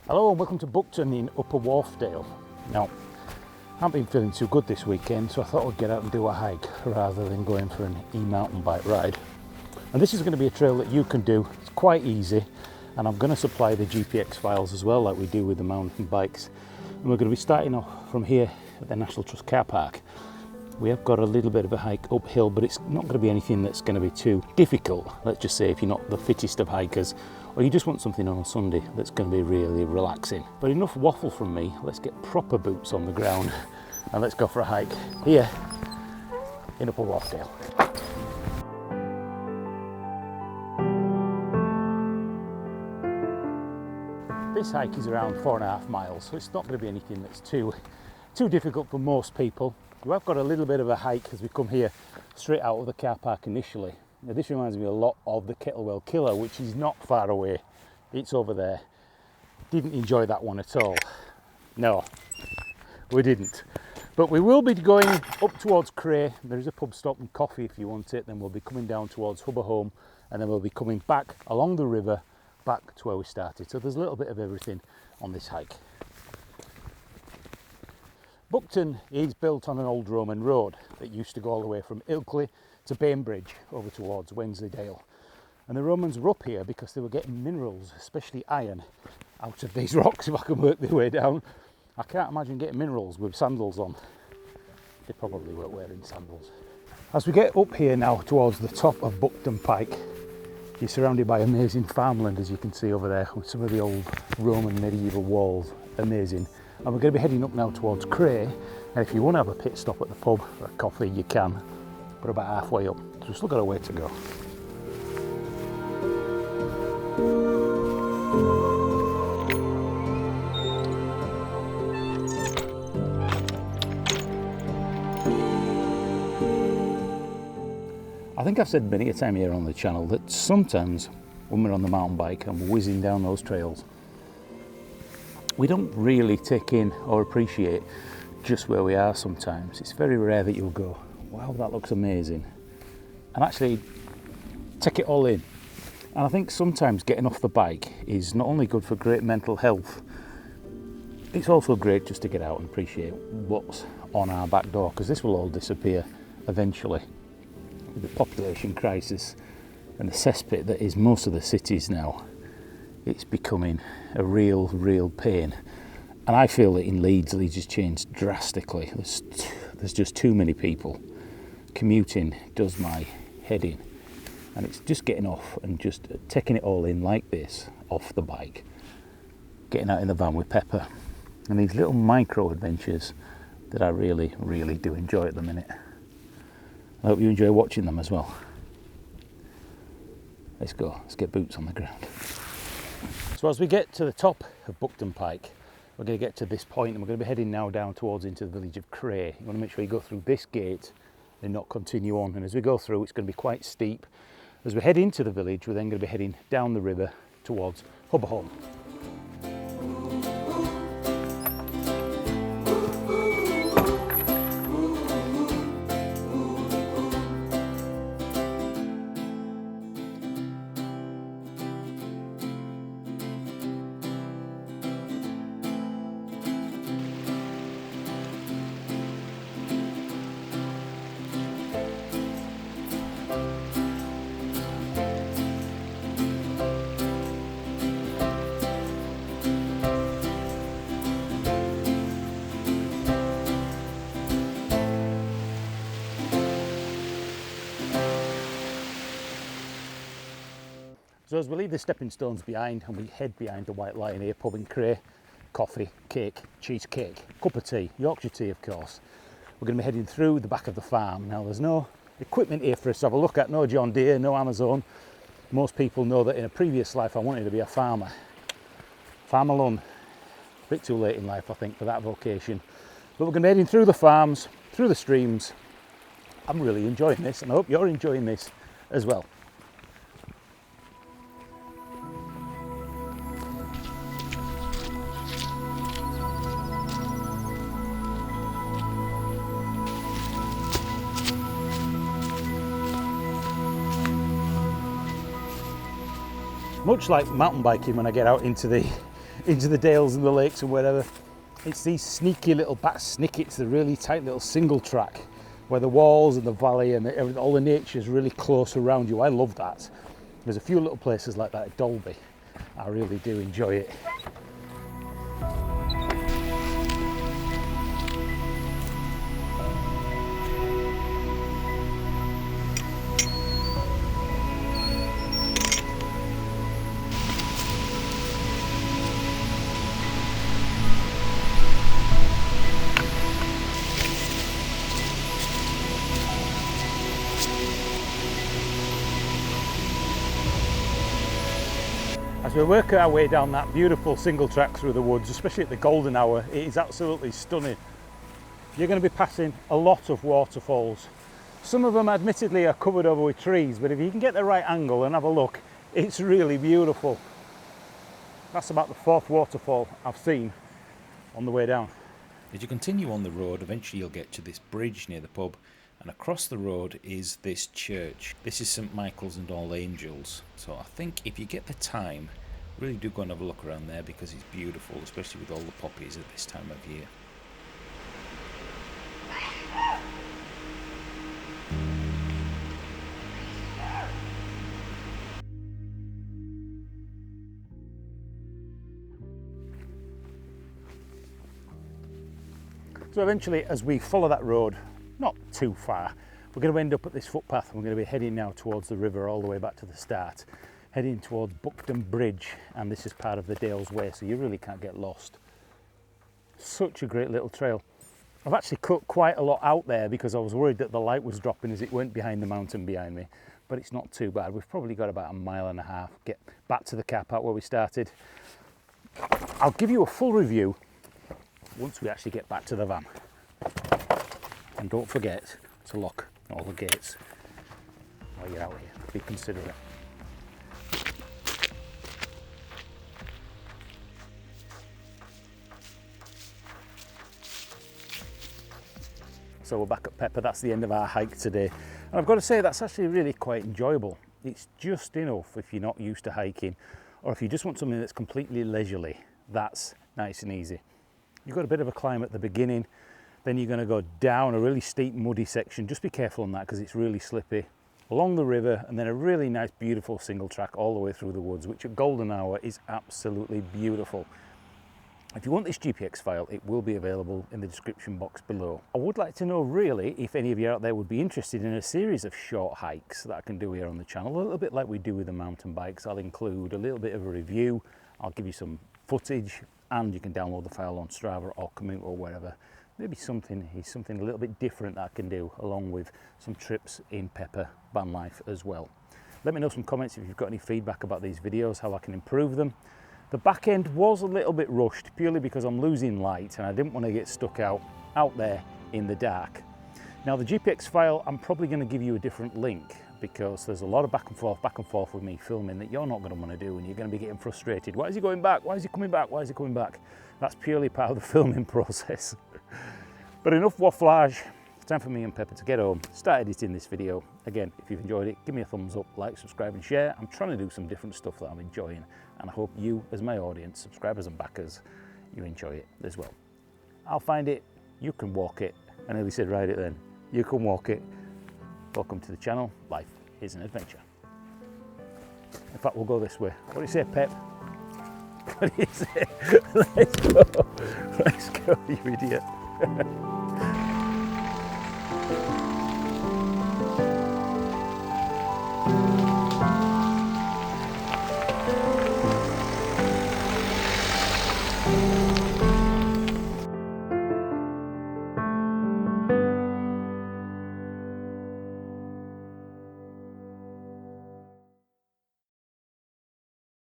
Hello and welcome to Buckden in Upper Wharfdale. Now, I haven't been feeling too good this weekend, so I thought I'd get out and do a hike rather than going for an e-mountain bike ride. And this is going to be a trail that you can do. It's quite easy, and I'm going to supply the GPX files as well, like we do with the mountain bikes. And we're going to be starting off from here at the National Trust car park. We have got a little bit of a hike uphill, but it's not going to be anything that's going to be too difficult. Let's just say if you're not the fittest of hikers, or you just want something on a Sunday that's going to be really relaxing. But enough waffle from me, let's get proper boots on the ground and let's go for a hike here in Upper Wharfdale. This hike is around 4.5 miles, so it's not going to be anything that's too difficult for most people. We have got a little bit of a hike as we come here straight out of the car park initially. Now this reminds me a lot of the Kettlewell Killer, which is not far away. It's over there. Didn't enjoy that one at all. No, we didn't. But we will be going up towards Cray. There is a pub stop and coffee if you want it. Then we'll be coming down towards Hubberholme, and then we'll be coming back along the river back to where we started. So there's a little bit of everything on this hike. Buckden is built on an old Roman road that used to go all the way from Ilkley to Bainbridge over towards Wensleydale. And the Romans were up here because they were getting minerals, especially iron, out of these rocks. If I can work their way down, I can't imagine getting minerals with sandals on. They probably weren't wearing sandals. As we get up here now towards the top of Buckden Pike, you're surrounded by amazing farmland, as you can see over there, with some of the old Roman medieval walls. Amazing. And we're going to be heading up now towards Cray, and if you want to have a pit stop at the pub for a coffee, you can. We're about halfway up, so we've still got a way to go. I think I've said many a time here on the channel that sometimes when we're on the mountain bike and we're whizzing down those trails, we don't really take in or appreciate just where we are sometimes. It's very rare that you'll go, wow, that looks amazing, and actually take it all in. And I think sometimes getting off the bike is not only good for great mental health, it's also great just to get out and appreciate what's on our back door, because this will all disappear eventually. With the population crisis and the cesspit that is most of the cities now, it's becoming a real pain. And I feel that in Leeds has changed drastically. There's just too many people. Commuting does my head in, and it's just getting off and just taking it all in like this, off the bike, getting out in the van with Pepper, and these little micro adventures that I really do enjoy at the minute. I hope you enjoy watching them as well. Let's go, let's get boots on the ground. So as we get to the top of Buckden Pike, we're going to get to this point and we're going to be heading now down towards into the village of Cray. You want to make sure you go through this gate and not continue on. And as we go through, it's going to be quite steep. As we head into the village, we're then going to be heading down the river towards Hubberholme. So as we leave the stepping stones behind and we head behind the White Lion here, pub in Cray, coffee, cake, cheesecake, cup of tea, Yorkshire tea of course. We're going to be heading through the back of the farm. Now there's no equipment here for us to have a look at, no John Deere, no Amazon. Most people know that in a previous life I wanted to be a farmer. Farm alone, a bit too late in life I think for that vocation. But we're going to be heading through the farms, through the streams. I'm really enjoying this and I hope you're enjoying this as well. Much like mountain biking, when I get out into the into the dales and the lakes and wherever. It's these sneaky little back snickets, the really tight little single track where the walls and the valley and all the nature is really close around you. I love that. There's a few little places like that at Dalby. I really do enjoy it. As we work our way down that beautiful single track through the woods, especially at the golden hour, it is absolutely stunning. You're going to be passing a lot of waterfalls. Some of them admittedly are covered over with trees, but if you can get the right angle and have a look, it's really beautiful. That's about the 4th waterfall I've seen on the way down. As you continue on the road, eventually you'll get to this bridge near the pub, and across the road is this church. This is St Michael's and All Angels, so I think if you get the time, really do go and have a look around there because it's beautiful, especially with all the poppies at this time of year. So eventually, as we follow that road, not too far, we're going to end up at this footpath. We're going to be heading now towards the river all the way back to the start, heading towards Buckden Bridge, and this is part of the Dales Way, so you really can't get lost. Such a great little trail. I've actually cut quite a lot out there because I was worried that the light was dropping as it went behind the mountain behind me, but it's not too bad. We've probably got about 1.5 miles, get back to the car park where we started. I'll give you a full review once we actually get back to the van. And don't forget to lock all the gates while you're out here. Be considerate. So we're back at Pepper. That's the end of our hike today. And I've got to say that's actually really quite enjoyable. It's just enough if you're not used to hiking, or if you just want something that's completely leisurely. That's nice and easy. You've got a bit of a climb at the beginning, then you're going to go down a really steep muddy section. Just be careful on that because it's really slippy, along the river, and then a really nice beautiful single track all the way through the woods, which at golden hour is absolutely beautiful. If you want this GPX file, it will be available in the description box below. I would like to know really if any of you out there would be interested in a series of short hikes that I can do here on the channel, a little bit like we do with the mountain bikes. I'll include a little bit of a review, I'll give you some footage, and you can download the file on Strava or Komoot or wherever. Maybe something a little bit different that I can do, along with some trips in Pepper van life as well. Let me know some comments if you've got any feedback about these videos, how I can improve them. The back end was a little bit rushed purely because I'm losing light and I didn't want to get stuck out there in the dark. Now the GPX file, I'm probably going to give you a different link because there's a lot of back and forth with me filming that you're not going to want to do, and you're going to be getting frustrated. Why is he going back? Why is he coming back? Why is he coming back? That's purely part of the filming process. But enough wafflage. It's time for me and Pepper to get home, start editing this video. Again, if you've enjoyed it, give me a thumbs up, like, subscribe and share. I'm trying to do some different stuff that I'm enjoying, and I hope you, as my audience, subscribers and backers, you enjoy it as well. I'll find it, you can walk it. I nearly said ride it then. You can walk it. Welcome to the channel. Life is an adventure. In fact, we'll go this way. What do you say, Pep? What do you say? Let's go. Let's go, you idiot.